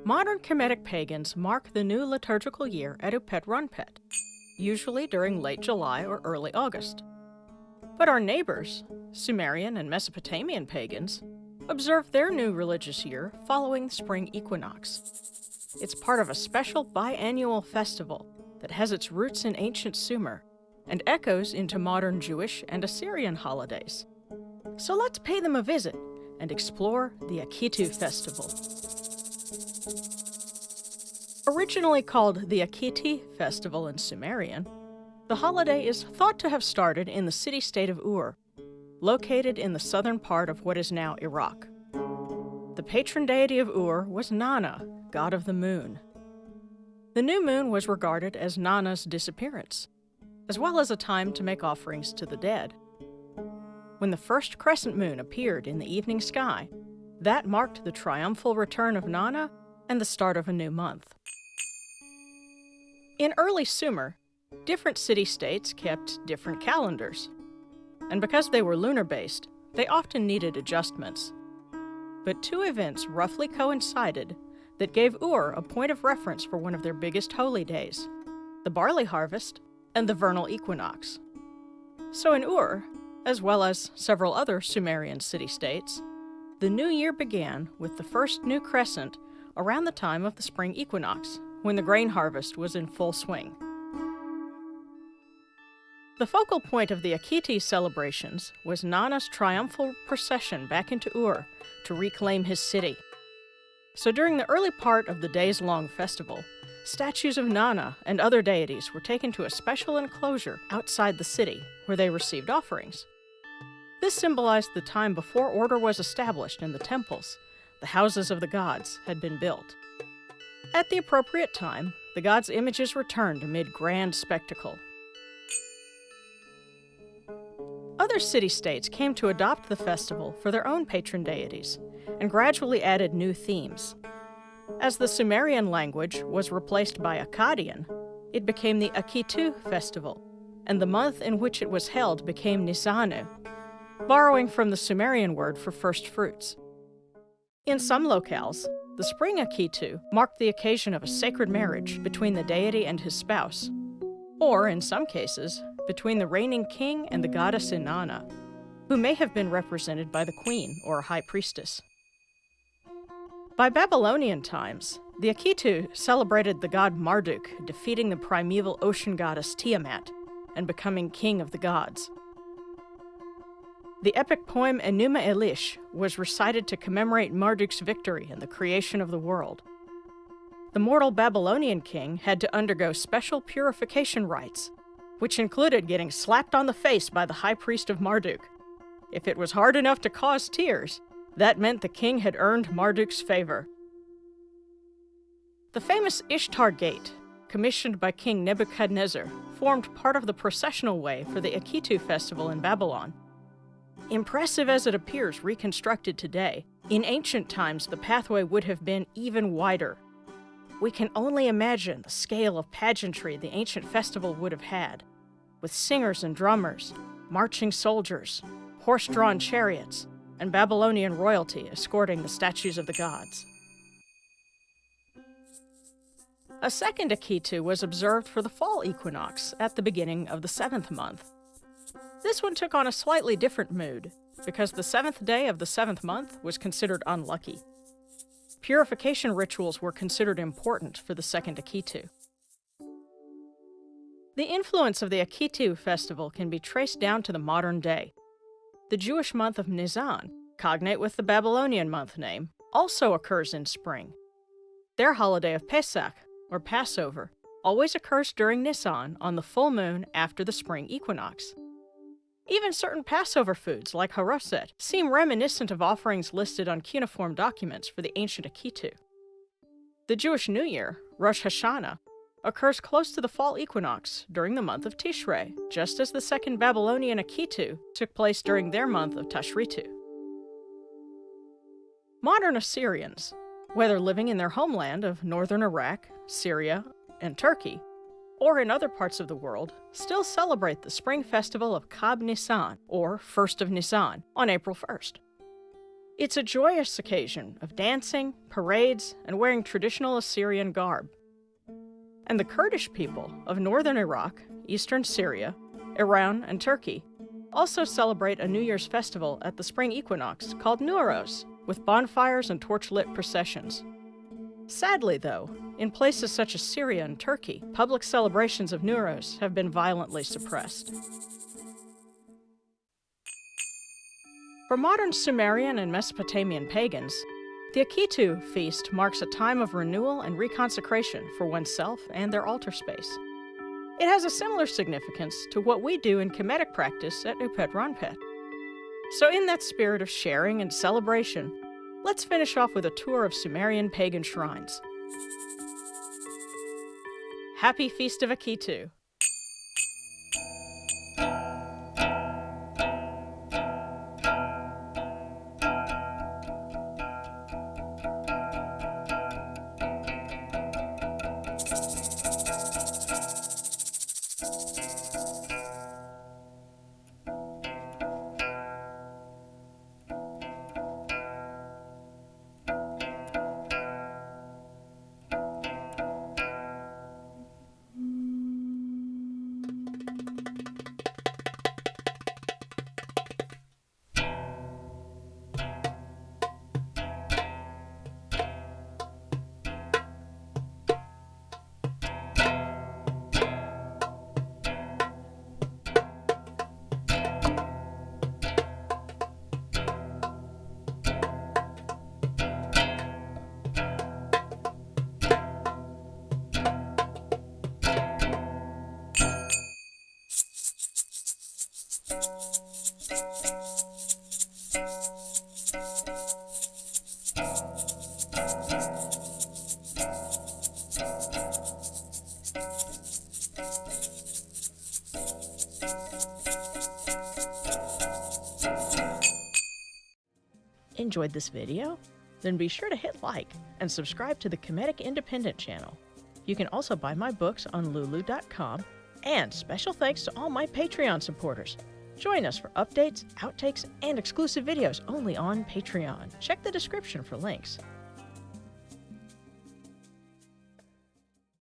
Modern Kemetic Pagans mark the new liturgical year at Upet Runpet, usually during late July or early August. But our neighbors, Sumerian and Mesopotamian pagans, observe their new religious year following the spring equinox. It's part of a special biannual festival that has its roots in ancient Sumer and echoes into modern Jewish and Assyrian holidays. So let's pay them a visit and explore the Akitu Festival. Originally called the Akitu Festival in Sumerian, the holiday is thought to have started in the city-state of Ur, located in the southern part of what is now Iraq. The patron deity of Ur was Nana, god of the moon. The new moon was regarded as Nana's disappearance, as well as a time to make offerings to the dead. When the first crescent moon appeared in the evening sky, that marked the triumphal return of Nana and the start of a new month. In early Sumer, different city-states kept different calendars, and because they were lunar-based, they often needed adjustments. But two events roughly coincided that gave Ur a point of reference for one of their biggest holy days, the barley harvest and the vernal equinox. So in Ur, as well as several other Sumerian city-states, the new year began with the first new crescent around the time of the spring equinox, when the grain harvest was in full swing. The focal point of the Akitu celebrations was Nana's triumphal procession back into Ur to reclaim his city. So during the early part of the days-long festival, statues of Nana and other deities were taken to a special enclosure outside the city where they received offerings. This symbolized the time before order was established in the temples. The houses of the gods had been built. At the appropriate time, the gods' images returned amid grand spectacle. Other city-states came to adopt the festival for their own patron deities and gradually added new themes. As the Sumerian language was replaced by Akkadian, it became the Akitu Festival, and the month in which it was held became Nisanu, borrowing from the Sumerian word for first fruits. In some locales, the spring Akitu marked the occasion of a sacred marriage between the deity and his spouse, or, in some cases, between the reigning king and the goddess Inanna, who may have been represented by the queen or high priestess. By Babylonian times, the Akitu celebrated the god Marduk defeating the primeval ocean goddess Tiamat and becoming king of the gods. The epic poem Enuma Elish was recited to commemorate Marduk's victory in the creation of the world. The mortal Babylonian king had to undergo special purification rites, which included getting slapped on the face by the high priest of Marduk. If it was hard enough to cause tears, that meant the king had earned Marduk's favor. The famous Ishtar Gate, commissioned by King Nebuchadnezzar, formed part of the processional way for the Akitu Festival in Babylon. Impressive as it appears reconstructed today, in ancient times the pathway would have been even wider. We can only imagine the scale of pageantry the ancient festival would have had, with singers and drummers, marching soldiers, horse-drawn chariots, and Babylonian royalty escorting the statues of the gods. A second Akitu was observed for the fall equinox at the beginning of the 7th month. This one took on a slightly different mood, because the 7th day of the 7th month was considered unlucky. Purification rituals were considered important for the second Akitu. The influence of the Akitu festival can be traced down to the modern day. The Jewish month of Nisan, cognate with the Babylonian month name, also occurs in spring. Their holiday of Pesach, or Passover, always occurs during Nisan on the full moon after the spring equinox. Even certain Passover foods, like haroset, seem reminiscent of offerings listed on cuneiform documents for the ancient Akitu. The Jewish New Year, Rosh Hashanah, occurs close to the fall equinox during the month of Tishrei, just as the second Babylonian Akitu took place during their month of Tashritu. Modern Assyrians, whether living in their homeland of northern Iraq, Syria, and Turkey, or in other parts of the world, still celebrate the spring festival of Kab Nisan, or First of Nisan, on April 1st. It's a joyous occasion of dancing, parades, and wearing traditional Assyrian garb. And the Kurdish people of northern Iraq, eastern Syria, Iran, and Turkey also celebrate a New Year's festival at the spring equinox called Nowruz, with bonfires and torchlit processions. Sadly, though, in places such as Syria and Turkey, public celebrations of Nowruz have been violently suppressed. For modern Sumerian and Mesopotamian pagans, the Akitu feast marks a time of renewal and reconsecration for oneself and their altar space. It has a similar significance to what we do in Kemetic practice at Upet Ronpet. So in that spirit of sharing and celebration, let's finish off with a tour of Sumerian pagan shrines. Happy Feast of Akitu! Enjoyed this video? Then be sure to hit like and subscribe to the Kemetic Independent channel. You can also buy my books on Lulu.com, and special thanks to all my Patreon supporters. Join us for updates, outtakes, and exclusive videos only on Patreon. Check the description for links.